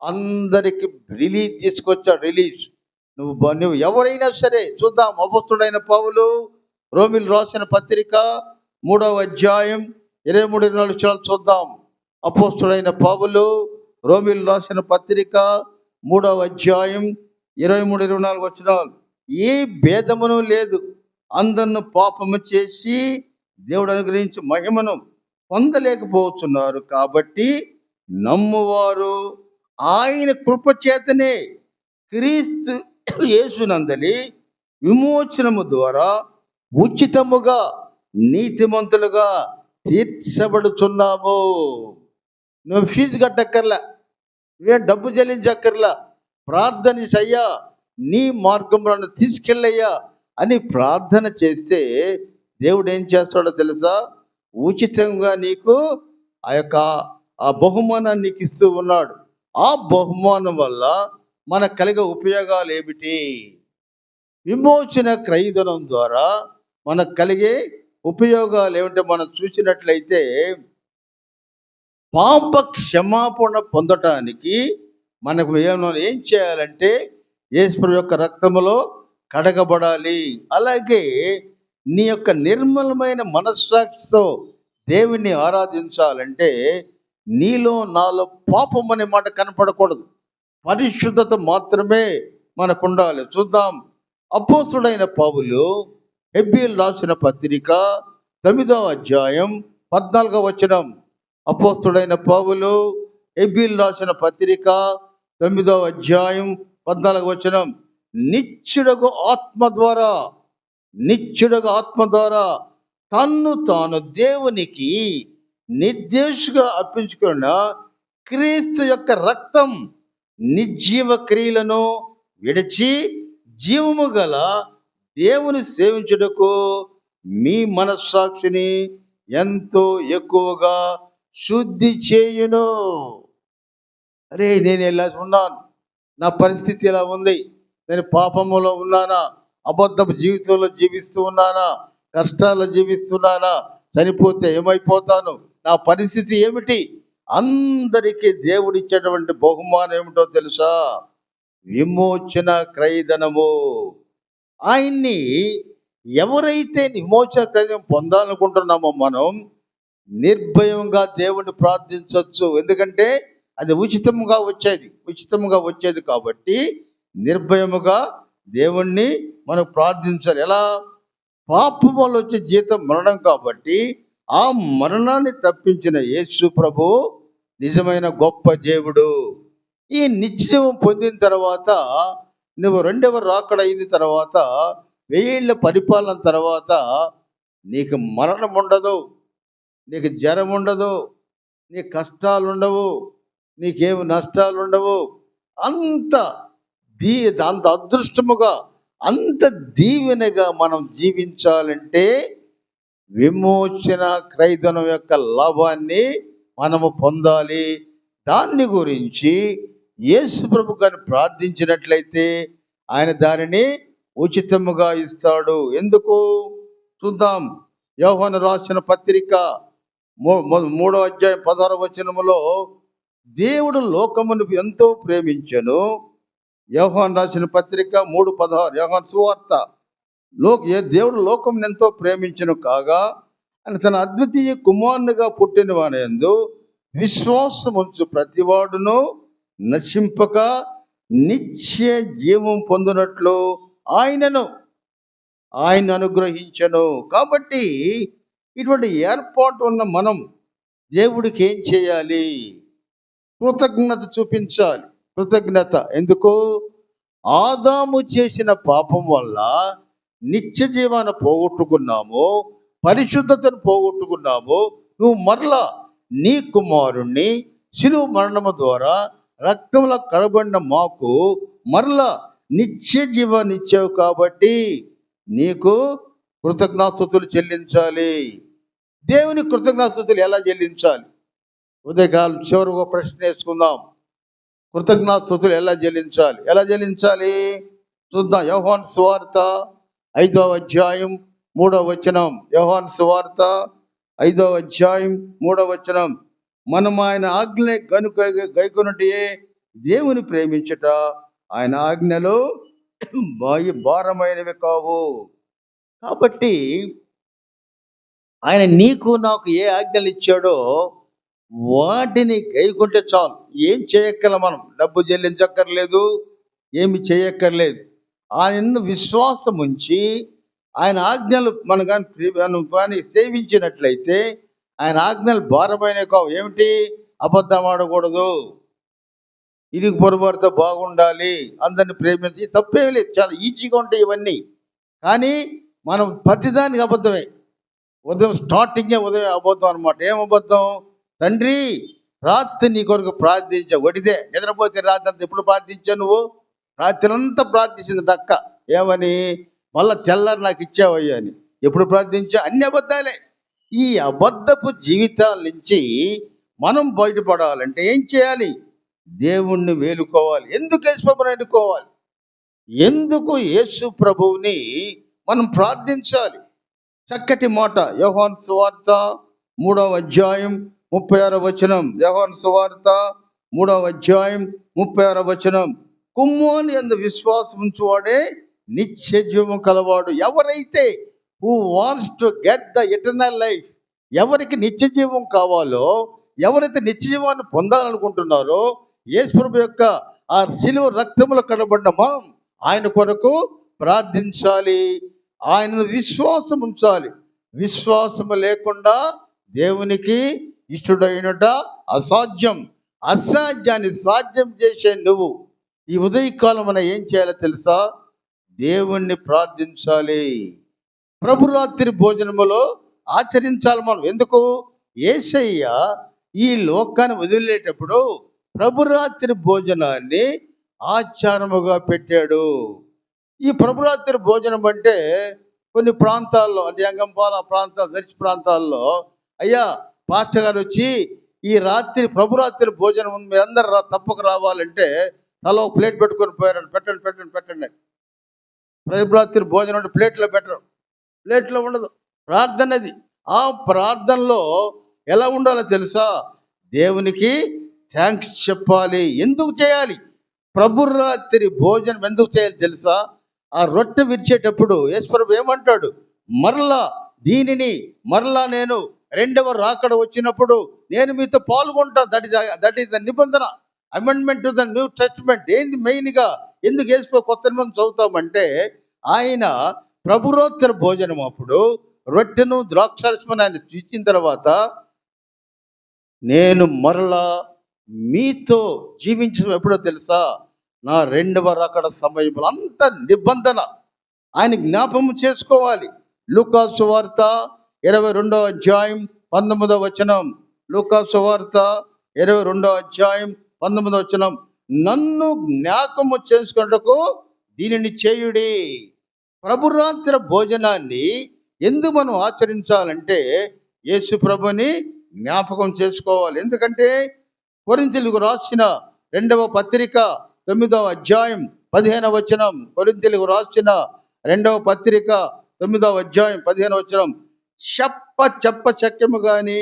అందరికి రిలీజ్ తీసుకొచ్చాడు. రిలీజ్ నువ్వు ఎవరైనా సరే చూద్దాం. అపొస్తలుడైన పౌలు రోమీయులకు రాసిన పత్రిక 3వ అధ్యాయం 23-24 చూద్దాం. అపొస్తలుడైన పౌలు రోమీయులకు రాసిన పత్రిక 3వ అధ్యాయం 23-24 వచనాలు. ఏ భేదమును లేదు, అందరిని పాపము చేసి దేవుడు అనుగ్రహించి మహిమను పొందలేకపోతున్నారు. కాబట్టి నమ్మువారు ఆయన కృపచేతనే క్రీస్తు యేసునందలి విమోచనము ద్వారా ఉచితముగా నీతిమంతులుగా తీర్చబడుచున్నాము. నువ్వు ఫీజు కట్టక్కర్లా, నువ్వే డబ్బు చెల్లించక్కర్లా, ప్రార్థన చెయ్యా, నీ మార్గంలో తీసుకెళ్ళయ్యా అని ప్రార్థన చేస్తే దేవుడు ఏం చేస్తాడో తెలుసా? ఉచితంగా నీకు ఆ బహుమానాన్ని నీకు ఇస్తూ ఉన్నాడు. ఆ బహుమానం వల్ల మనకు కలిగే ఉపయోగాలు ఏమిటి? విమోచన క్రయధనం ద్వారా మనకు కలిగే ఉపయోగాలు ఏమిటో మనం చూసినట్లయితే, పాప క్షమాపణ పొందటానికి మనకు ఏం చేయాలంటే యేసు యొక్క రక్తములో కడగబడాలి. అలాగే నీ యొక్క నిర్మలమైన మనస్సాక్షితో దేవుణ్ణి ఆరాధించాలంటే నీలో నాలో పాపం అనే మాట కనపడకూడదు, పరిశుద్ధత మాత్రమే మనకు ఉండాలి. చూద్దాం. అపోస్తలుడైన పౌలు హెబ్రీయులకు రాసిన పత్రిక 9వ అధ్యాయం 14వ వచనం. అపోస్తలుడైన పౌలు హెబ్రీయులకు రాసిన పత్రిక 9వ అధ్యాయం 14వ వచనం. నిత్యుడగు ఆత్మ ద్వారా తన్ను తాను దేవునికి నిర్దేశుగా అర్పించుకున్న క్రీస్తు యొక్క రక్తం నిర్జీవ క్రియలను విడిచి జీవము గల దేవుని సేవించుటకు మీ మనస్సాక్షిని ఎంతో ఎక్కువగా శుద్ధి చేయును. అరే, నేను ఇలా ఉన్నాను, నా పరిస్థితి ఇలా ఉంది, నేను పాపములో ఉన్నానా, అబద్ధపు జీవితంలో జీవిస్తూ ఉన్నానా, కష్టాల్లో జీవిస్తున్నానా, చనిపోతే ఏమైపోతాను, నా పరిస్థితి ఏమిటి? అందరికీ దేవుడిచ్చేటువంటి బహుమానం ఏమిటో తెలుసా? విమోచన క్రయధనము. ఆయన్ని ఎవరైతే విమోచన క్రయధనం పొందాలనుకుంటున్నామో మనం నిర్భయంగా దేవుణ్ణి ప్రార్థించవచ్చు. ఎందుకంటే అది ఉచితంగా వచ్చేది కాబట్టి నిర్భయముగా దేవుణ్ణి మనం ప్రార్థించాలి. ఎలా? పాపం వల్ల వచ్చే జీతం మరణం కాబట్టి ఆ మరణాన్ని తప్పించిన యేసు ప్రభు నిజమైన గొప్ప దేవుడు. ఈ నిత్యజీవం పొందిన తర్వాత నువ్వు రెండవ రాకడ అయిన తర్వాత 1000 ఏళ్ల పరిపాలన తర్వాత నీకు మరణం ఉండదు, నీకు జ్వరం ఉండదు, నీ కష్టాలు ఉండవు, నీకేమి నష్టాలు ఉండవు. అంత అదృష్టముగా, అంత దీవెనగా మనం జీవించాలంటే విమోచన క్రయధనం యొక్క లాభాన్ని మనము పొందాలి. దాన్ని గురించి యేసు ప్రభు గారిని ప్రార్థించినట్లయితే ఆయన దానిని ఉచితముగా ఇస్తాడు. ఎందుకు? చూద్దాం. యోహాను రాసిన పత్రిక 3వ అధ్యాయం 16వ వచనములో దేవుడు లోకమును ఎంతో ప్రేమించెను. యోహాను రాసిన పత్రిక 3:16. యోహాను సువార్త. దేవుడు లోకం ఎంతో ప్రేమించెను కాగా ఆయన తన అద్వితీయ కుమారునిగా పుట్టిన వానియందు విశ్వాసముంచు ప్రతివాడును నశింపక నిత్య జీవం పొందినట్లు ఆయన అనుగ్రహించెను. కాబట్టి ఇటువంటి ఏర్పాటు ఉన్న మనం దేవుడికి ఏం చేయాలి? కృతజ్ఞత చూపించాలి. కృతజ్ఞత ఎందుకు? ఆదాము చేసిన పాపం వల్ల నిత్య జీవాన్ని పోగొట్టుకున్నాము, పరిశుద్ధతను పోగొట్టుకున్నాము. నువ్వు మరలా నీ కుమారుణ్ణి శిలువ మరణము ద్వారా రక్తంలో కడబడిన మాకు మరలా నిత్య జీవాన్ని ఇచ్చావు కాబట్టి నీకు కృతజ్ఞాస్తుతులు చెల్లించాలి. దేవుని కృతజ్ఞాస్తుతులు ఎలా చెల్లించాలి? ఉదయకాలం చివరి ఒక ప్రశ్న వేసుకుందాం. కృతజ్ఞాస్తుతులు ఎలా చెల్లించాలి? చూద్దాం. యోహాను సువార్త 5వ అధ్యాయం 3వ వచనం. యోహాను సువార్త 5వ అధ్యాయం 3వ వచనం. మనం ఆయన ఆజ్ఞ గైకొనుటే దేవుని ప్రేమించుట, ఆయన ఆజ్ఞలు భారమైనవి కావు. కాబట్టి ఆయన నీకు నాకు ఏ ఆజ్ఞలు ఇచ్చాడో వాటిని గైకొంటే చాలు. ఏం చేయక్కల, మనం డబ్బు చెల్లించక్కర్లేదు, ఏమి చేయక్కర్లేదు. ఆయన విశ్వాసం ఉంచి ఆయన ఆజ్ఞలు మనం కానీ సేవించినట్లయితే ఆయన ఆజ్ఞలు భారమైన కావు. ఏమిటి? అబద్ధం ఆడకూడదు, ఇది పొరపాటుతో బాగుండాలి, అందరిని ప్రేమించి, తప్పేం లేదు, చాలా ఈజీగా ఉంటాయి ఇవన్నీ. కానీ మనం ప్రతిదానికి అబద్ధమే. ఉదయం ఉదయం అబద్ధం అనమాట. ఏం అబద్ధం? తండ్రి రాత్రి నీ కొరకు ప్రార్థించా, వడిదే నిద్రపోతే రాత్రి అంతా ఎప్పుడు ప్రార్థించా? నువ్వు రాత్రి అంతా ప్రార్థించింది అక్క. ఏమని? మళ్ళా తెల్లారి నాకు ఇచ్చావయ్యా అని. ఎప్పుడు ప్రార్థించా? అన్ని అబద్ధాలే. ఈ అబద్ధపు జీవితాల నుంచి మనం బయటపడాలంటే ఏం చేయాలి? దేవుణ్ణి వేలుకోవాలి. ఎందుకు యేసు ప్రభువుని ఎన్నుకోవాలి? ఎందుకు యేసు ప్రభువుని మనం ప్రార్థించాలి? చక్కటి మాట. యోహాను సువార్త 3వ అధ్యాయం 36వ వచనం. యోహాను సువార్త 3వ అధ్యాయం 36వ వచనం. కుమ్మోని యందు విశ్వాసం ఉంచువాడే నిత్య జీవం కలవాడు. ఎవరైతే who wants to get the eternal life, ఎవరికి నిత్య జీవం కావాలో, ఎవరైతే నిత్య జీవాన్ని పొందాలనుకుంటున్నారో, యేసు ప్రభు యొక్క ఆ శిలువ రక్తములో కనబడిన మనం ఆయన కొరకు ప్రార్థించాలి, ఆయన విశ్వాసం ఉంచాలి. విశ్వాసము లేకుండా దేవునికి ఇష్టడైనట అసాధ్యం. అసాధ్యాన్ని సాధ్యం చేసే నువ్వు ఈ ఉదయకాలం మనం ఏం చేయాలో తెలుసా? దేవుణ్ణి ప్రార్థించాలి. ప్రభురాత్రి భోజనములో ఆచరించాలి మనం. ఎందుకు? యేసయ్య ఈ లోకాన్ని వదిలేటప్పుడు ప్రభురాత్రి భోజనాన్ని ఆచారముగా పెట్టాడు. ఈ ప్రభురాత్రి భోజనం అంటే కొన్ని ప్రాంతాల్లో, అంటే అంగంపాల ప్రాంతాలు, దర్శి ప్రాంతాల్లో, అయ్యా పాస్టర్ గారు వచ్చి ఈ రాత్రి ప్రభురాత్రి భోజనం మీరందరూ తప్పక రావాలంటే తల ఒక ప్లేట్ పెట్టుకొని పోయారు. పెట్టండి. ప్రభురాత్రి భోజనం అంటే ప్లేట్లో పెట్టరు, ప్లేట్లో ఉండదు. ప్రార్థన అది. ఆ ప్రార్థనలో ఎలా ఉండాలో తెలుసా? దేవునికి థ్యాంక్స్ చెప్పాలి. ఎందుకు చేయాలి? ప్రభురాత్రి భోజనం ఎందుకు చేయాలి తెలుసా? ఆ రొట్టె విరిచేటప్పుడు యేసు ప్రభు ఏమంటాడు? దీనిని మరలా నేను రెండవ రాకడ వచ్చినప్పుడు నేను మీతో పాల్గొంటా. దట్ ఈస్ ద నిబంధన, amendment to the new testament. ఏంది మెయిన్గా ఎందుకు వేసుకో కొత్త నిబంధన చదువుతామంటే, ఆయన ప్రభురాత్రి భోజనం అప్పుడు రొట్టెను ద్రాక్షారసమును ఆయన ఇచ్చిన తర్వాత, నేను మరలా మీతో జీవించడం ఎప్పుడో తెలుసా? నా రెండవ రాకడ సమయంలో. అంత నిబంధన ఆయన జ్ఞాపకం చేసుకోవాలి. లూకా సువార్త 22వ అధ్యాయం 19వ వచనం. లూకా సువార్త 22వ అధ్యాయం 19వ వచనం. నన్ను జ్ఞాపకము చేసుకున్నటకు దీనిని చేయుడి. ప్రభురాత్రి భోజనాన్ని ఎందుకు మనం ఆచరించాలంటే యేసు ప్రభుని జ్ఞాపకం చేసుకోవాలి. ఎందుకంటే కొరింథీయులకు రాసిన 2వ పత్రిక 9వ అధ్యాయం 15వ వచనం. కొరింథీయులకు రాసిన 2వ పత్రిక 9వ అధ్యాయం 15వ వచనం. చెప్పము కానీ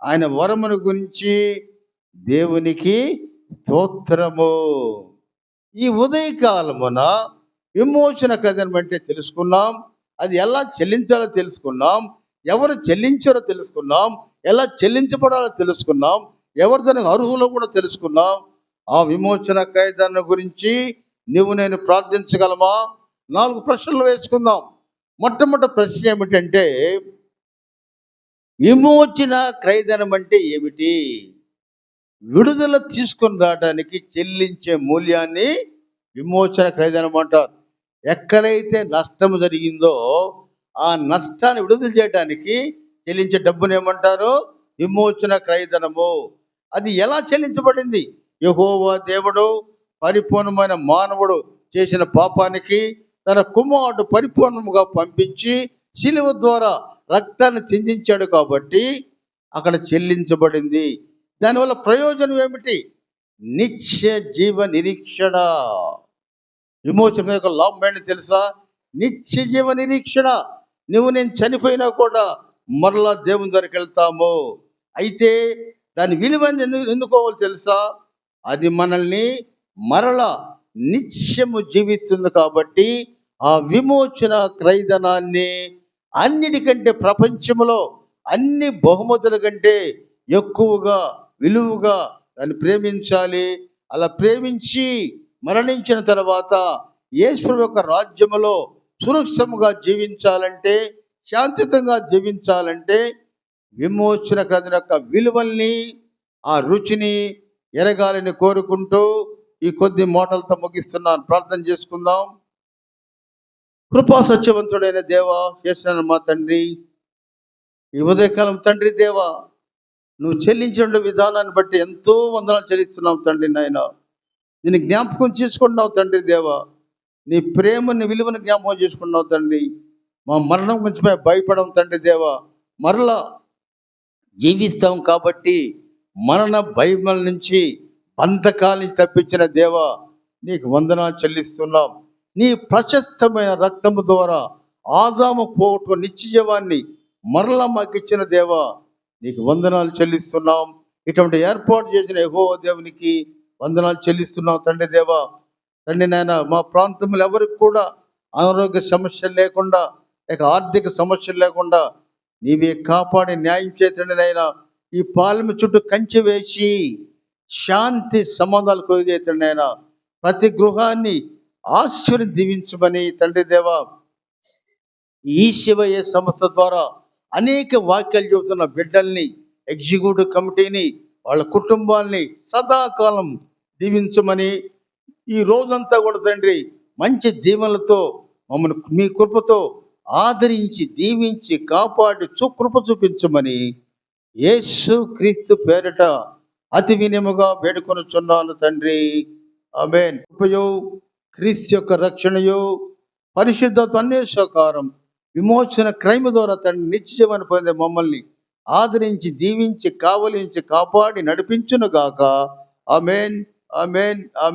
ఆయన వరమును గురించి దేవునికి స్తోత్రము. ఈ ఉదయకాలమున విమోచన క్రయం అంటే తెలుసుకున్నాం, అది ఎలా చెల్లించాలో తెలుసుకున్నాం, ఎవరు చెల్లించారో తెలుసుకున్నాం, ఎలా చెల్లించబడాలో తెలుసుకున్నాం, ఎవరు దానికి అర్హులో కూడా తెలుసుకున్నాం. ఆ విమోచన క్రయదాన్ని గురించి నువ్వు నేను ప్రార్థించగలమా? 4 ప్రశ్నలు వేసుకుందాం. మొట్టమొదటి ప్రశ్న ఏమిటంటే, విమోచన క్రయధనం అంటే ఏమిటి? విడుదల తీసుకొని రావడానికి చెల్లించే మూల్యాన్ని విమోచన క్రయధనం అంటారు. ఎక్కడైతే నష్టం జరిగిందో ఆ నష్టాన్ని విడుదల చేయడానికి చెల్లించే డబ్బును ఏమంటారు? విమోచన క్రయధనము. అది ఎలా చెల్లించబడింది? యెహోవా దేవుడు పరిపూర్ణమైన మానవుడు చేసిన పాపానికి తన కుమారుడు పరిపూర్ణముగా పంపించి శిలువ ద్వారా రక్తాన్ని చిందించాడు కాబట్టి అక్కడ చెల్లించబడింది. దానివల్ల ప్రయోజనం ఏమిటి? నిత్య జీవ నిరీక్షణ. విమోచన యొక్క లాభం ఏంటి తెలుసా? నిత్య జీవ నిరీక్షణ. నువ్వు నేను చనిపోయినా కూడా మరలా దేవుని దగ్గరికి వెళ్తాము. అయితే దాని విలువని ఎన్నుకోవాలి తెలుసా? అది మనల్ని మరలా నిత్యము జీవిస్తుంది కాబట్టి ఆ విమోచన క్రయధనాన్ని అన్నిటికంటే ప్రపంచంలో అన్ని బహుమతుల కంటే ఎక్కువగా విలువగా దాన్ని ప్రేమించాలి. అలా ప్రేమించి మరణించిన తర్వాత యేసు యొక్క రాజ్యములో సురక్షితంగా జీవించాలంటే, శాంతియుతంగా జీవించాలంటే విమోచన క్రయధనం యొక్క విలువల్ని, ఆ రుచిని ఎరగాలని కోరుకుంటూ ఈ కొద్ది మాటలతో ముగిస్తున్నాను. ప్రార్థన చేసుకుందాం. కృపా సత్యవంతుడైన దేవా, చేసిన మా తండ్రి, ఈ ఉదయకాలం తండ్రి దేవా, నువ్వు చెల్లించిన విధానాన్ని బట్టి ఎంతో వందనాలు చెల్లిస్తున్నావు తండ్రి. నాయన నేను జ్ఞాపకం చేసుకుంటున్నావు తండ్రి దేవా, నీ ప్రేమని విలువను జ్ఞాపకం చేసుకున్నావు తండ్రి. మా మరణం గురించి భయపడం తండ్రి దేవా, మరలా జీవిస్తాం కాబట్టి మరణ భయముల నుంచి, బంధకాలని తప్పించిన దేవా, నీకు వందనాలు చెల్లిస్తున్నాం. నీ ప్రశస్తమైన రక్తము ద్వారా ఆదాము పోగొట్టుకున్న నిత్య జీవాన్ని మరలా మాకు ఇచ్చిన దేవా, నీకు వందనాలు చెల్లిస్తున్నాం. ఇటువంటి ఏర్పాటు చేసిన యెహోవా దేవునికి వందనాలు చెల్లిస్తున్నాం తండ్రి దేవా. తండ్రి నాయన, మా ప్రాంతంలో ఎవరికి కూడా అనారోగ్య సమస్యలు లేకుండా, లేక ఆర్థిక సమస్యలు లేకుండా నీవే కాపాడి న్యాయం చేతండి నాయన. ఈ పాలెం చుట్టూ కంచె వేసి శాంతి సమాధానాలు కొలిగేతండి నాయన. ప్రతి గృహాన్ని ఆశీర్వదించి దీవించమని తండ్రి దేవా, ఈ శివయ్య సంస్థ ద్వారా అనేక వాక్యాలు చెబుతున్న బిడ్డల్ని, ఎగ్జిక్యూటివ్ కమిటీని, వాళ్ళ కుటుంబాల్ని సదాకాలం దీవించమని, ఈ రోజంతా కూడా తండ్రి మంచి దీవెనలతో మమ్మల్ని మీ కృపతో ఆదరించి దీవించి కాపాడి కృప చూపించమని యేసు క్రీస్తు పేరిట అతి వినయముగా వేడుకొనుచున్నాను తండ్రి. ఆమేన్. కృపయో, క్రీస్తు యొక్క రక్షణయో, పరిశుద్ధత అన్వేషకారం విమోచన క్రయము ద్వారా తండ్రి నిత్య జీవాన్ని పొందే మమ్మల్ని ఆదరించి దీవించి కావలించి కాపాడి నడిపించును గాక. ఆమేన్, ఆమేన్, ఆమేన్.